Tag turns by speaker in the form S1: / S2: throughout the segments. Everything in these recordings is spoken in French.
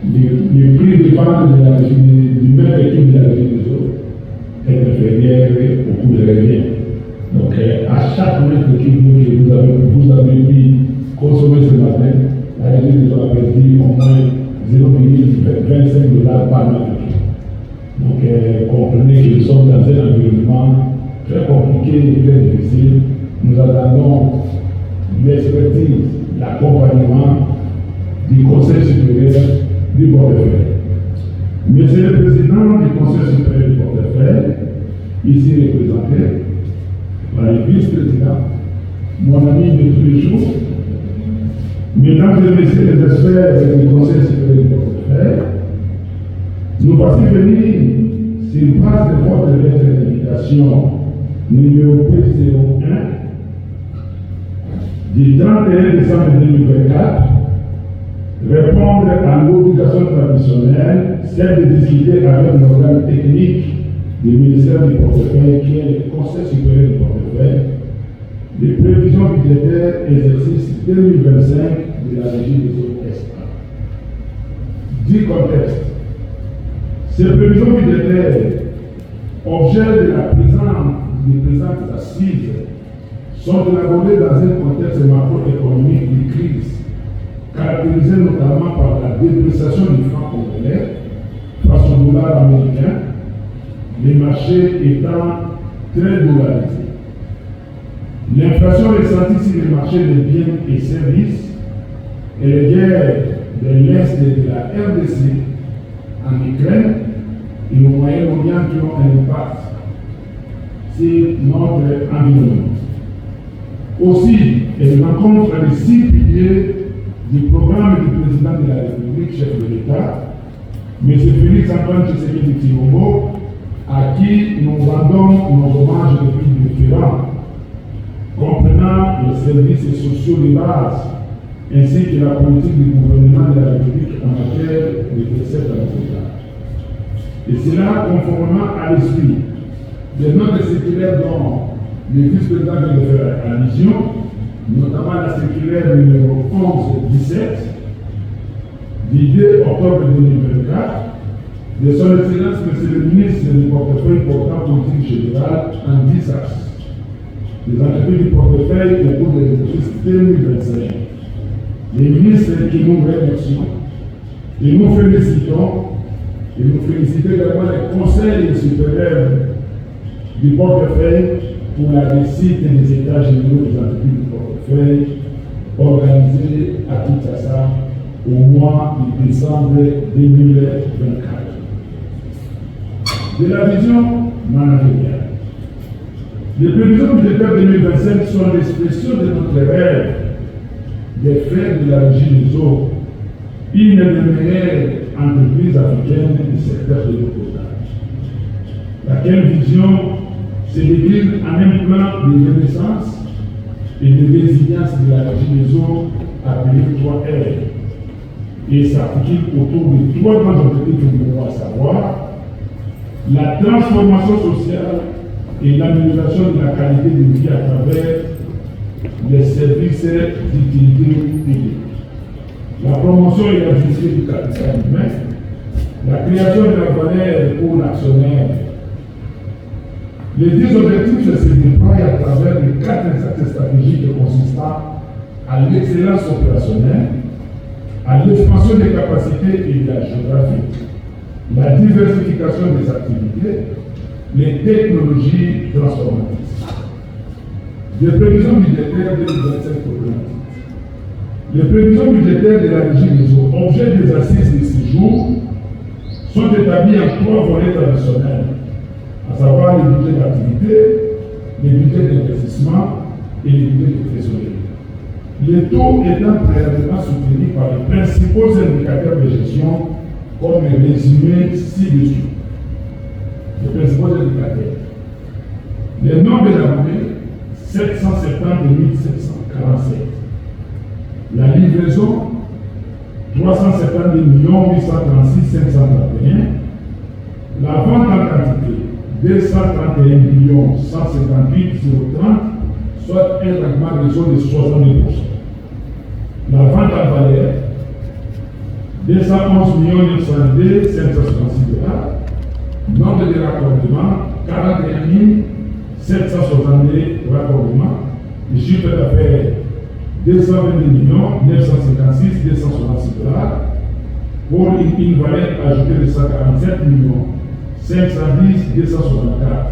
S1: le prix de vente du même équipe de la régie des eaux est inférieur au coût de revient. Donc, à chaque mètre cube que vous avez pu consommer ce matin, la régie des eaux a perdu au moins 0,25 $ par mètre cube. Donc, comprenez que nous sommes dans un environnement très compliqué et très difficile. Nous attendons l'expertise, l'accompagnement du Conseil supérieur du portefeuille. Monsieur le Président du Conseil supérieur du portefeuille, ici représenté par le vice-président, mon ami de tous les jours, mesdames et messieurs les experts du Conseil supérieur du portefeuille, nous voici venus sur base de votre lettre d'invitation numéro P01 du 31 décembre 2024 répondre à l'obligation traditionnelle, celle de discuter avec l'organe technique du ministère du portefeuille qui est le Conseil supérieur du portefeuille les prévisions budgétaires exercice 2025 de la régie des eaux SA. Du contexte. Ces prévisions budgétaires, objet de la présente assise, sont élaborées dans un contexte macroéconomique de crise, caractérisé notamment par la dépréciation du franc congolais face au dollar américain, les marchés étant très dollarisés. L'inflation ressentie sur les marchés de biens et services et les guerres de l'Est de la RDC en Ukraine et au Moyen-Orient qui ont un impact sur notre environnement. Aussi, elle rencontre les 6 piliers du programme du président de la République, chef de l'État, M. Félix Antoine Tshisekedi Tshilombo, à qui nous rendons nos hommages depuis différents, comprenant les services sociaux de base, ainsi que la politique du gouvernement de la République en matière de décès d'avocat. Et cela conformément à l'esprit des notes circulaires dont le vice-président vient de faire allusion, notamment la circulaire numéro 11-17 du 2 octobre 2024 de son Excellence M. le ministre du portefeuille portant politique générale en 10 axes. Les entreprises du portefeuille au cours de l'exercice 2025. Les ministres qui nous remercions et nous félicitons et nous félicitons également les conseils supérieurs du portefeuille pour la réussite des états généraux des entreprises du portefeuille organisés à Kinshasa au mois de décembre 2024. De la vision managériale. Les prévisions budgétaires 2025 sont l'expression de notre rêve de faire de la régie des eaux une des meilleures entreprises africaines du secteur de l'eau potable. Laquelle vision se décline en un plan de renaissance et de résilience de la régie des eaux appelée 3R et s'articule autour de 3 grands objectifs que nous devons savoir la transformation sociale et l'amélioration de la qualité de vie à travers les services d'utilité publique, la promotion et la gestion du capital humain, la création de la valeur pour l'actionnaire. Les 10 objectifs se déploient à travers les 4 axes stratégiques consistant à l'excellence opérationnelle, à l'expansion des capacités et de la géographie, la diversification des activités, les technologies transformatrices. Les prévisions budgétaires 2025 problématiques. Les prévisions budgétaires de la régie des eaux, objet des assises de ce jour, sont établies en 3 volets traditionnels, à savoir les budgets d'activité, les budgets d'investissement et les budgets de trésorerie. Les taux étant préalablement soutenus par les principaux indicateurs de gestion, comme résumé ci-dessus. Les principaux indicateurs. Les nombres de l'année 770 747. La livraison 370 836 531. La vente en quantité 231 158 030, soit un rendement de 62%. La vente en valeur 211 902 566 $. Nombre de raccordements, 41 762 raccordements. Le chiffre d'affaires, 222 956 266 $. Pour une valeur ajoutée de 147 510 264.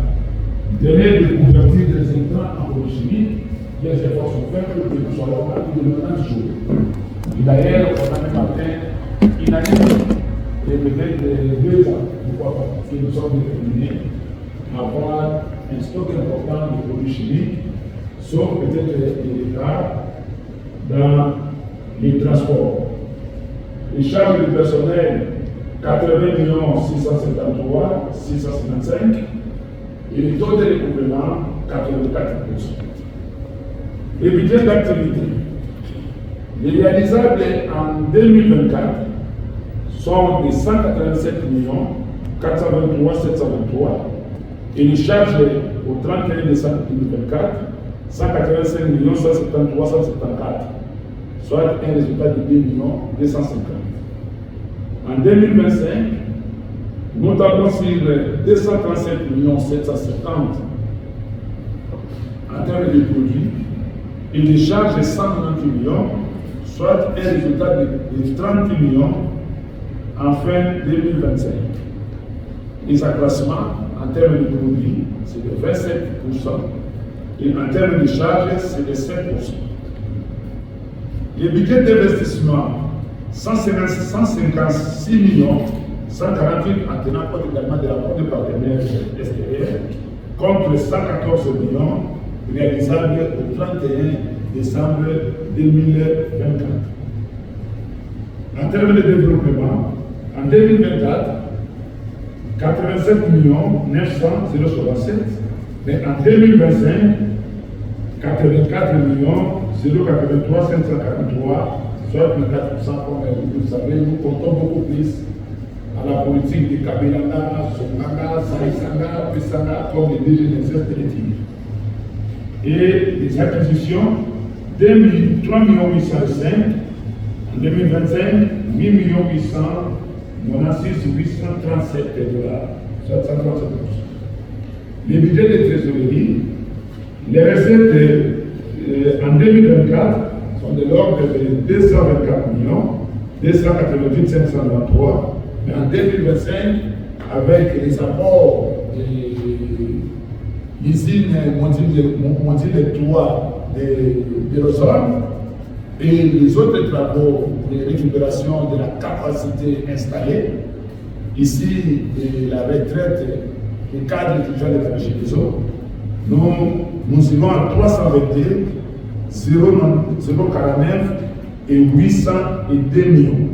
S1: Délai de couverture des intrants en produits chimiques, les efforts sont faits pour que nous soyons partis de 90 jours. Et d'ailleurs, on a même atteint une année et peut-être 2 ans, pourquoi pas, parce que nous sommes déterminés à avoir un stock important de produits chimiques, sauf peut-être des retards dans les transports. Les charges du personnel, 80 653 655 et le taux de recouvrement, 84%. Les budgets d'activité, les réalisables en 2024 sont de 187 423 723 et les charges au 31 décembre 2024, 185 173 174, soit un résultat de 2 250. En 2025, notamment sur 237 770 en termes de produits et des charges de 190 millions, soit un résultat de 30 millions en fin 2025. Les accroissements en termes de produits, c'est de 27% et en termes de charges, c'est de 7%. Les budgets d'investissement, 156 millions 148 en tenant compte également de l'apport des partenaires extérieurs contre 114 millions réalisables au 31 décembre 2024. En termes de développement, en 2024, 87 900 067, mais en 2025, 84 083 543, soit 4%, comme vous le savez, nous comptons beaucoup plus à la politique de Kabelanga, Songanga, Saïsanga, Pessanga, comme les DG de dire. Et les acquisitions, 3 805 en 2025, 8 800 837 $, soit 137%. Les budgets de trésorerie, les recettes en 2024 sont de l'ordre de 224 288 523, mais en 2025, avec les apports de l'usine Mondial de Toit de Rosol et les autres travaux de récupération de la capacité installée, ici la retraite des cadres étudiants de la BGDSO, nous irons à 322 049 et 802 millions.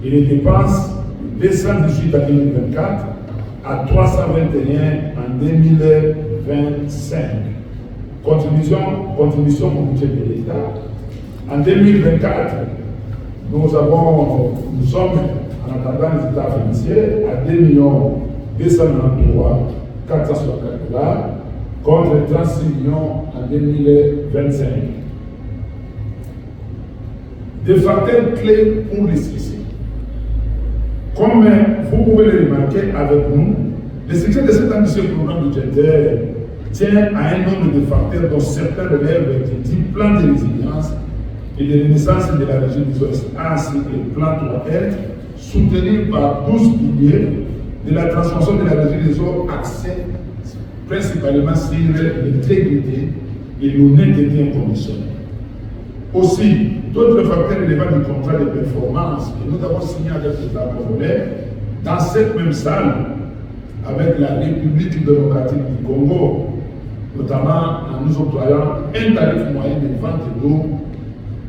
S1: Et les dépenses 218 en 2024 à 321 en 2025. Contribution au budget de l'État. En 2024, nous sommes en attendant les états financiers à 2 293 464 $, contre 36 millions en 2025. Des facteurs clés pour les succès. Comme vous pouvez le remarquer avec nous, le succès de cet ambitieux programme budgétaire tient à un nombre de facteurs dont certains relèvent du plan de résilience et de renaissance de la région du Ouest, ainsi que le plan 3R, soutenu par 12 piliers de la transformation de la région des eaux axée principalement sur l'intégrité et l'honnêteté inconditionnelle. Aussi, d'autres facteurs relevant du contrat de performance que nous avons signé avec l'État congolais dans cette même salle avec la République démocratique du Congo, notamment en nous octroyant un tarif moyen de vente d'eau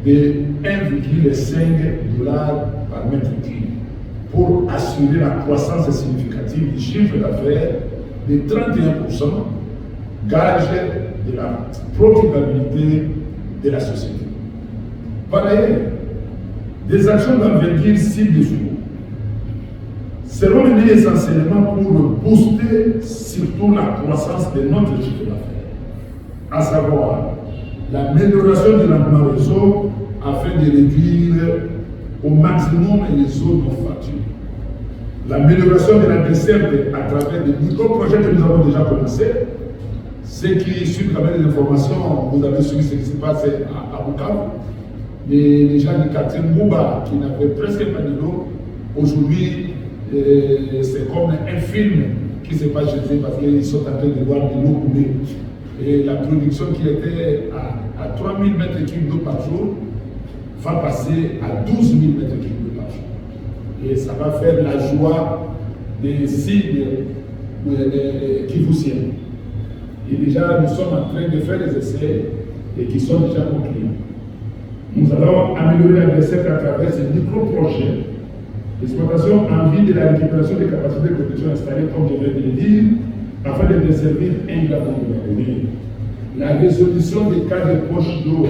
S1: de 1,5 $ par mètre cube pour assurer la croissance significative du chiffre d'affaires de 31%, gage de la profitabilité de la société. Par ailleurs, des actions d'envergure ci-dessous seront menées essentiellement pour booster surtout la croissance de notre chiffre d'affaires, à savoir l'amélioration de l'emploi réseau afin de réduire au maximum les zones non facturées. L'amélioration de la desserte à travers des micro-projets que nous avons déjà commencés. Ceux qui suivent quand même les informations, vous avez suivi ce qui se passe à Bukavu. Les gens du quartier Mouba qui n'avaient presque pas de l'eau, aujourd'hui, c'est comme un film qui se passe chez eux parce qu'ils sont en train de voir de l'eau couler. Et la production qui était à 3000 m3 d'eau par jour va passer à 12 000 m3 d'eau par jour. Et ça va faire la joie des cibles kivusiens. Et déjà, nous sommes en train de faire des essais et qui sont déjà conclus. Nous allons améliorer la desserte à travers ces micro-projets. L'exploitation en vue de la récupération des capacités de production installées, comme je viens de le dire, afin de desservir un grand nombre de communes. La résolution des cas de poches d'eau,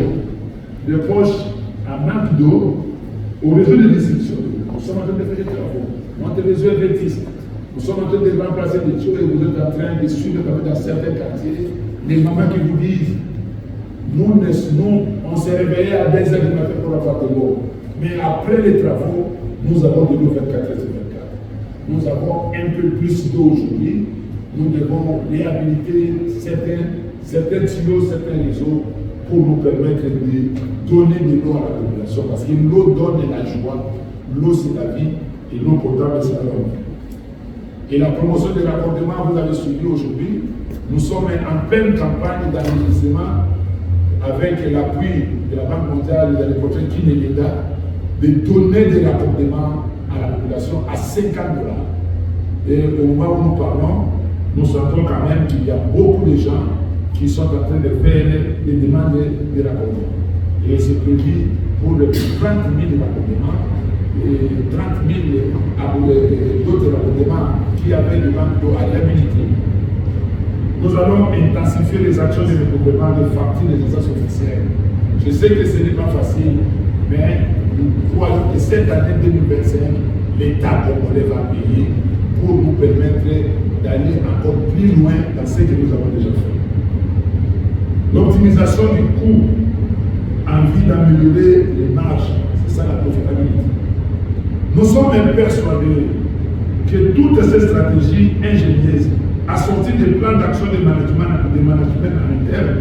S1: de poches à manque d'eau, au réseau de distribution. Nous sommes en train de faire des travaux. Notre réseau est vétiste. Nous sommes en train de remplacer des choses et vous êtes en train de suivre dans certains quartiers les mamans qui vous disent nous, on s'est réveillé à 2h du matin pour avoir de l'eau. Mais après les travaux, nous avons de l'eau 24h sur 24. Nous avons un peu plus d'eau aujourd'hui. Nous devons réhabiliter certains tuyaux, certains réseaux pour nous permettre de donner de l'eau à la population. Parce que l'eau donne la joie. L'eau, c'est la vie. Et l'eau potable, c'est la vie. Et la promotion de raccordement, vous avez suivi aujourd'hui. Nous sommes en pleine campagne d'enregistrement avec l'appui de la Banque mondiale et de l'hypothèse Kinelida de donner des raccordements à la population à 50 $. Et au moment où nous parlons, nous sentons quand même qu'il y a beaucoup de gens qui sont en train de faire des demandes de raccordement. Et c'est prévu pour 30 000 raccordements et 30 000 d'autres raccordements qui avaient demande d'eau à réhabiliter. Nous allons intensifier les actions de recouvrement des factures des instances officielles. Je sais que ce n'est pas facile, mais nous croyons que cette année 2025, l'État congolais va payer pour nous permettre d'aller encore plus loin dans ce que nous avons déjà fait. L'optimisation du coût en vue d'améliorer les marges, c'est ça la profitabilité. Nous sommes persuadés que toutes ces stratégies ingénieuses assorties des plans d'action de management en interne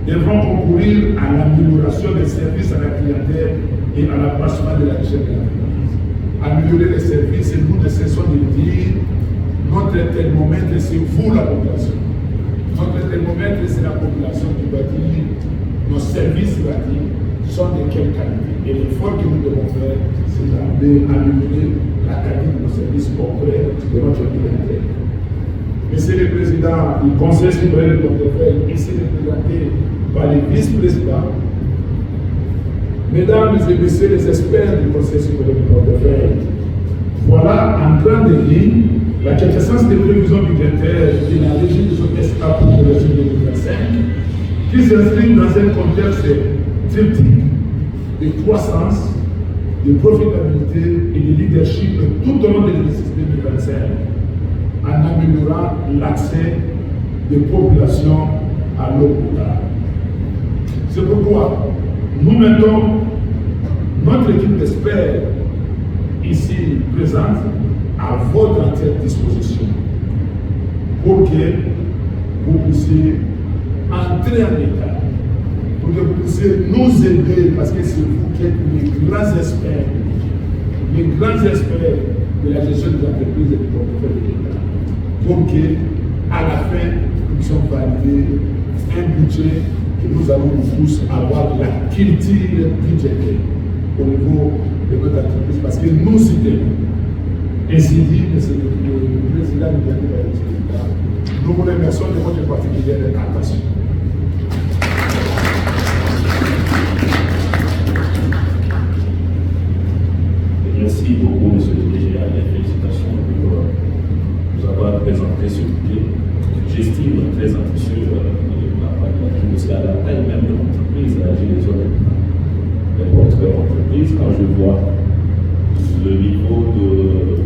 S1: devront concourir à l'amélioration des services à la clientèle et à l'accroissement de la richesse de l'entreprise. Améliorer les services, et nous ne cessons de dire, notre thermomètre, c'est vous la population. Notre thermomètre, c'est la population qui va dire, nos services sont de quelle qualité. Et l'effort que nous devons faire, c'est d'améliorer la qualité de nos services auprès de notre clientèle. Monsieur le Président du Conseil supérieur du portefeuille, ici représenté par les vice-présidents, Mesdames et Messieurs les experts du Conseil supérieur du portefeuille, voilà en grande ligne la quintessence des prévisions budgétaires de la régie de SOS pour le régime 2025, qui s'inscrit dans un contexte triptyque de croissance, de profitabilité et de leadership tout au long de l'exercice 2025, en améliorant l'accès des populations à l'eau potable. C'est pourquoi nous mettons notre équipe d'experts ici présente à votre entière disposition pour que vous puissiez entrer en état, pour que vous puissiez nous aider, parce que c'est vous qui êtes les grands experts de la gestion des entreprises et du portefeuille de l'État, pour que, à la fin, nous puissions valider un budget que nous allons tous avoir la culture budgétaire au niveau de notre entreprise, parce que nous citons. Ainsi dit, Monsieur le Président du Gouvernement, nous vous remercions de votre particulière attention.
S2: Merci beaucoup, Monsieur le DGA, et félicitations pour nous avoir présenté ce budget. J'estime très ambitieux parce qu'à la taille même de l'entreprise, j'ai votre entreprise, quand je vois le niveau de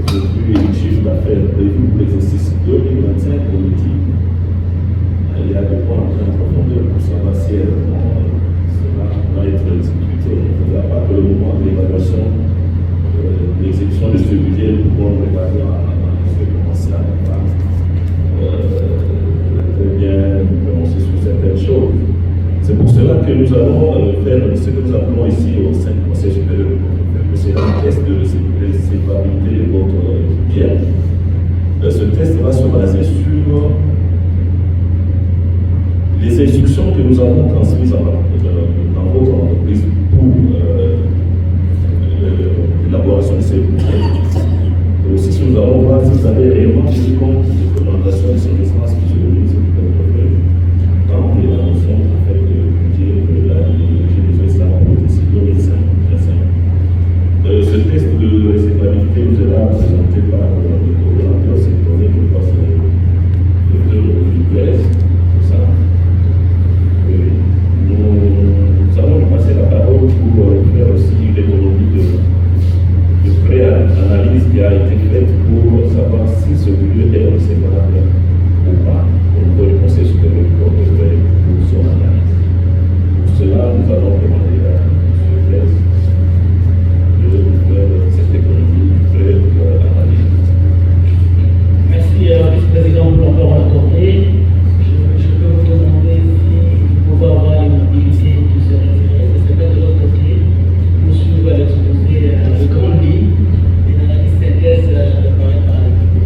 S2: produit et du chiffre d'affaires prévu pour l'exercice 2025 politique, il y a de quoi entrer en profondeur pour savoir si cela va être exécuté. Il n'y a pas que le moment de l'évaluation nous allons faire ce que nous appelons ici au sein du Conseil supérieur du portefeuille, c'est un test de recevabilité de votre bien. Ce test va se baser sur les instructions que nous avons transmises dans votre entreprise pour l'élaboration de ces budgets. Et aussi, si nous allons voir si vous avez réellement tenu compte des recommandations de son excellence, M. le ministre du portefeuille, dans l'élaboration en fait, du budget de la GDFSA pour le décision 2025. Ce test de recevabilité nous sera présenté par le coordonnateur sectoriel que passe le docteur Blaise. Nous allons lui passer la parole pour faire aussi une économie de pré-analyse qui a été faite pour savoir si ce milieu est recevable ou pas au niveau du Conseil supérieur du portefeuille pour son analyse. Pour cela, nous allons demander à M. Blaise de faire cette économie de pré-analyse.
S3: Merci, vice-président, pour l'avoir accordé. Je peux vous demander si vous pouvez avoir une mobilité qui se retirer, parce que de l'autre côté, nous suivons à l'exposé de grandes lignes et dans la synthèse par l'équipe.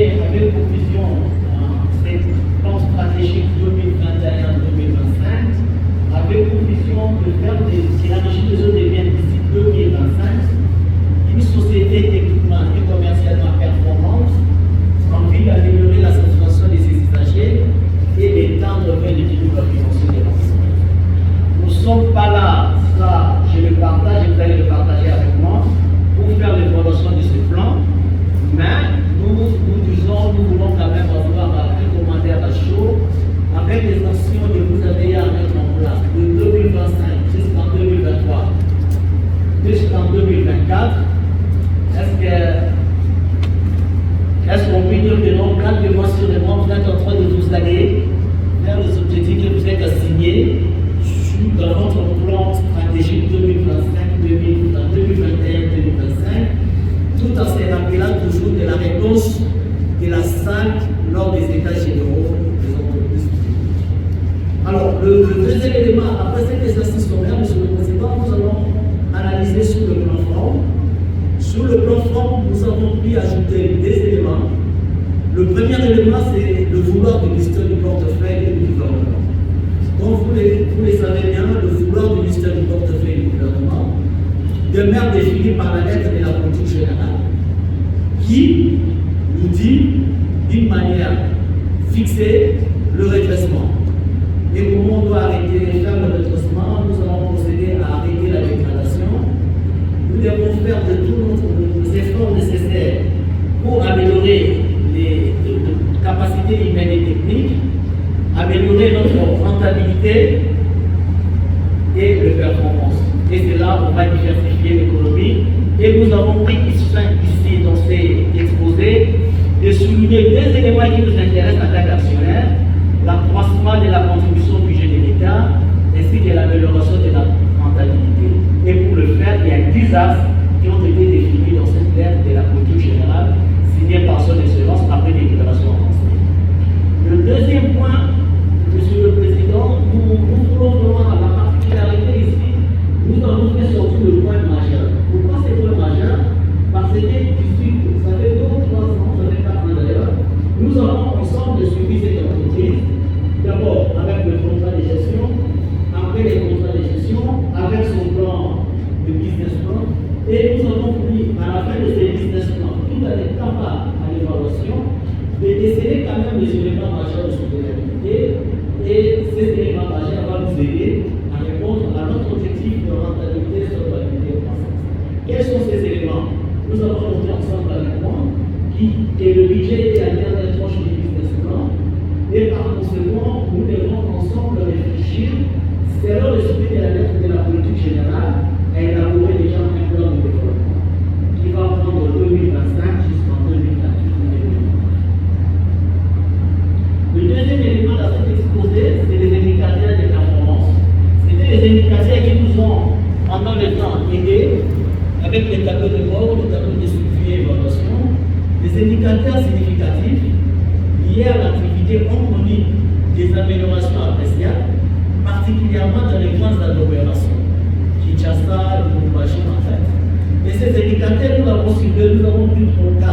S3: Avec pour vision, c'est plan stratégique 2021-2025. nous voulons quand même avoir un commentaire à chaud avec les actions que vous avez à mettre en place de 2025 jusqu'en 2023, jusqu'en 2024. Est-ce qu'on peut dire que non, calmement sur le mois, vous êtes en train de vous aller vers les objectifs que vous êtes assignés dans votre plan stratégique 2021-2025, tout en se rappelant toujours de la réponse de la salle lors des états généraux des entreprises publiques. Alors, le deuxième élément, après cet exercice sommaire, M. le Président, nous allons analyser sur le plan forme. Sur le plan forme, nous avons pu ajouter des éléments. Le premier élément, c'est le vouloir du ministère du portefeuille et du gouvernement. Comme vous les savez bien, le vouloir du ministère du portefeuille et du gouvernement demeure défini par la lettre de la politique générale qui nous dit d'une manière fixée le redressement. Et comment on doit arrêter faire le redressement, nous allons procéder à arrêter la dégradation. Nous devons faire de tous nos efforts nécessaires pour améliorer les capacités humaines et techniques, améliorer notre rentabilité et les performances. Et c'est là où on va diversifier l'économie. Et nous avons pris ici dans ces exposés de souligner deux éléments qui nous intéressent en tant qu'actionnaires: l'accroissement de la contribution au budget de l'État ainsi que l'amélioration de la rentabilité. Et pour le faire, il y a 10 axes qui ont été définis dans cette lettre de la politique générale signée par son excellence après déclaration en français. Le deuxième point, Monsieur le Président, nous voulons vraiment la particularité ici, nous avons fait sortir le point majeur. Pourquoi c'est le point majeur? Parce que d'ici, ça fait 2 ou 3 ans, ça fait 4 ans d'ailleurs, nous avons ensemble suivi cette entreprise, d'abord avec le contrat de gestion, après les contrats de gestion, avec son plan de business plan, et nous avons pris à la fin de ces business plans, tout en étant à l'évaluation, de déceler quand même les éléments majeurs de soutenabilité, et ces éléments majeurs vont nous aider à répondre à notre objectif de rentabilité, solvabilité et croissance. Quels sont ces éléments? Nous avons noté ensemble avec moi que le budget est à la dernière tranche du business plan, et par conséquent, nous devons ensemble réfléchir, selon le suivi de la lettre de la politique générale, à élaborer déjà un plan de développement qui va prendre 2025 jusqu'en 2028. Le deuxième élément dans cet exposé, c'est les indicateurs de performance. C'était les indicateurs qui nous ont, pendant le temps, aidés avec les tableaux de bord, les tableaux de suivi et évaluation, des indicateurs significatifs liés à l'activité harmonique des améliorations appréciables, particulièrement dans les grandes agglomérations, Kinshasa, Lubumbashi, en fait. Et ces indicateurs, nous l'avons ciblé, nous avons pris 4.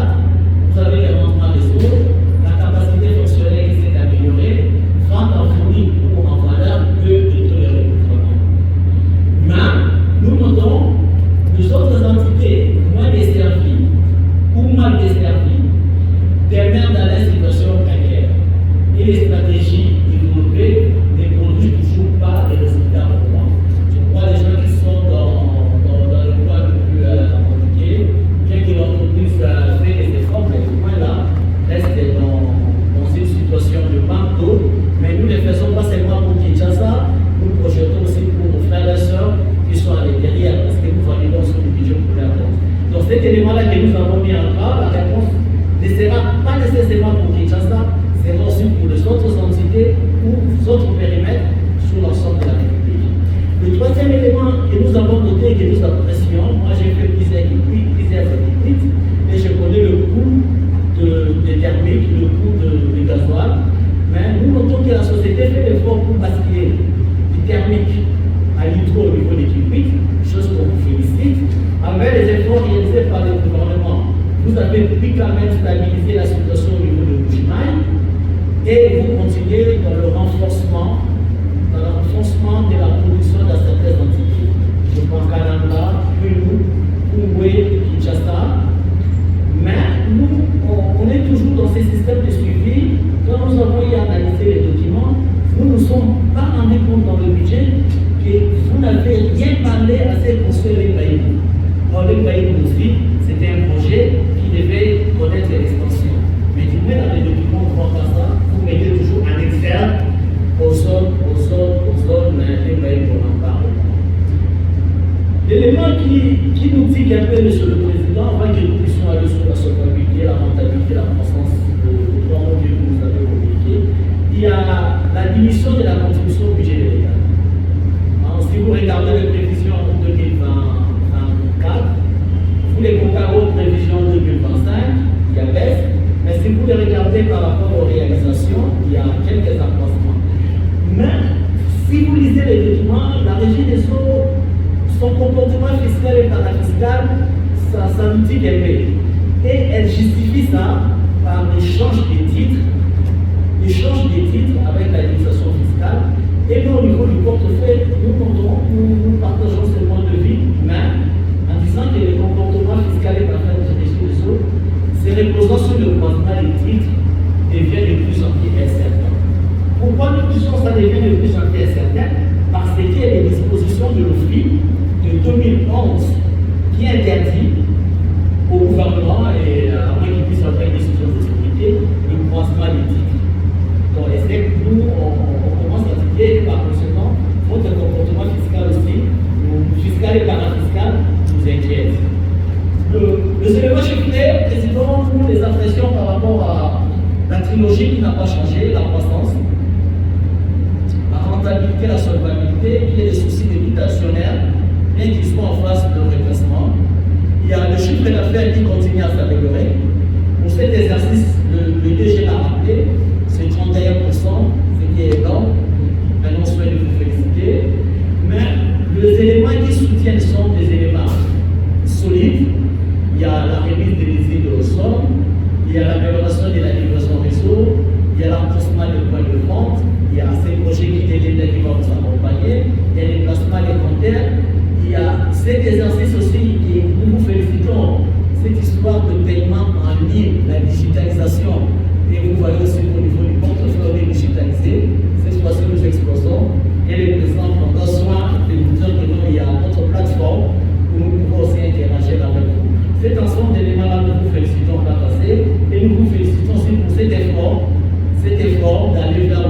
S3: Vous avez les rendements des eaux, la capacité fonctionnelle qui s'est améliorée, vente en fourni ou en valeur que de tous les recrutements. Mais nous notons les autres entités moins desservies ou mal desservies demeurent dans la situation précaire. Et les stratégies développées ne produisent toujours pas les résultats probants. Je crois les gens qui sont dans le point le plus compliqué, bien que l'entreprise fait des efforts, mais ce point-là reste dans une situation de manque d'eau. Mais nous ne le faisons pas seulement pour Kinshasa, nous projetons aussi pour nos frères et sœurs qui sont à l'intérieur, parce que nous validons sur le budget pour la réponse. Donc cet élément-là que nous avons mis en place, la réponse ne sera pas nécessairement pour Kinshasa, c'est aussi pour les autres entités ou les autres périmètres sur l'ensemble de la République. Le troisième élément que nous avons noté et que nous apprécions, moi j'ai fait plusieurs études, et je connais le coût de thermique, le coût de gasoil, mais nous notons que la société fait l'effort pour basculer du thermique à l'hydro au niveau des liquides, chose qu'on vous félicite, avec les efforts réalisés par le gouvernement. Vous avez pu quand même stabiliser la situation au niveau de Bujimaï et vous continuez dans le renforcement de la production dans certaines entités. Je pense Kananga, Pulu, Koumboué, Kinshasa. Mais nous, on est toujours dans ces systèmes de suivi. Quand nous avons analysé les documents, nous ne sommes pas rendus compte dans le budget que vous n'avez rien parlé à ces construire les pays. Or, le pays aussi, c'était un projet qui devait connaître l'expansion. Mais du met dans les documents de vente à ça, vous mettez toujours un externe aux zones, et voyez qu'on en parle. L'élément qui nous tique un peu, Monsieur le Président, avant que nous puissions aller sur la solvabilité, la rentabilité, la croissance, les trois mots que vous nous avez communiqués, il y a la diminution de la contribution au budget de l'État. Si vous regardez les prévisions en 2024, vous les comparez aux prévisions 2025, il y a baisse, mais si vous les regardez par rapport aux réalisations, il y a quelques accroissements. Mais si vous lisez les documents, la Régie des Eaux, son comportement fiscal et parafiscal, ça nous dit qu'elle paye. Et elle justifie ça par l'échange des titres avec l'administration fiscale. Et nous, au niveau du portefeuille, nous partageons ce point de vue, mais en disant que le comportement fiscal et parafiscal de Régie des Eaux, c'est reposant sur le croisement des titres, devient de plus en plus incertain. Pourquoi nous disons ça devient de plus en plus incertain? Parce qu'il y a des dispositions de l'OFI de 2011 qui interdit au gouvernement, et à moins qu'il puisse avoir une décision de sécurité, le croisement des titres. Donc, et c'est que nous, on commence à dire par conséquent, votre comportement fiscal aussi, fiscal et parafiscal, nous inquiète. Les éléments chiffrés, président, pour les impressions par rapport à la trilogie qui n'a pas changé, la croissance, la rentabilité, la solvabilité, il y a des soucis de tout actionnaire, bien qu'ils soient en phase de redressement. Il y a le chiffre d'affaires qui continue à s'améliorer. Pour cet exercice, le DG l'a rappelé, c'est 31%, ce qui est énorme. Maintenant, on souhaite vous féliciter. Mais les éléments qui soutiennent sont des éléments solides. Il y a la remise des visites au sol, il y a l'amélioration de la livraison réseau, il y a l'enforcement des points de vente, il y a ces projets qui délivrent qui vont vous accompagner, il y a les placements des compteurs, il y a cet exercice aussi qui nous vous félicitons, cette histoire de paiement en ligne, la digitalisation. Et vous voyez aussi au niveau du portefeuille digitalisé, cette fois-ci nous explosons. Et le président prendra soin de nous dire que nous, il y a notre plateforme où nous pouvons aussi interagir avec vous. Cet ensemble d'éléments-là, nous vous félicitons à passer et nous vous félicitons aussi pour cet effort d'aller vers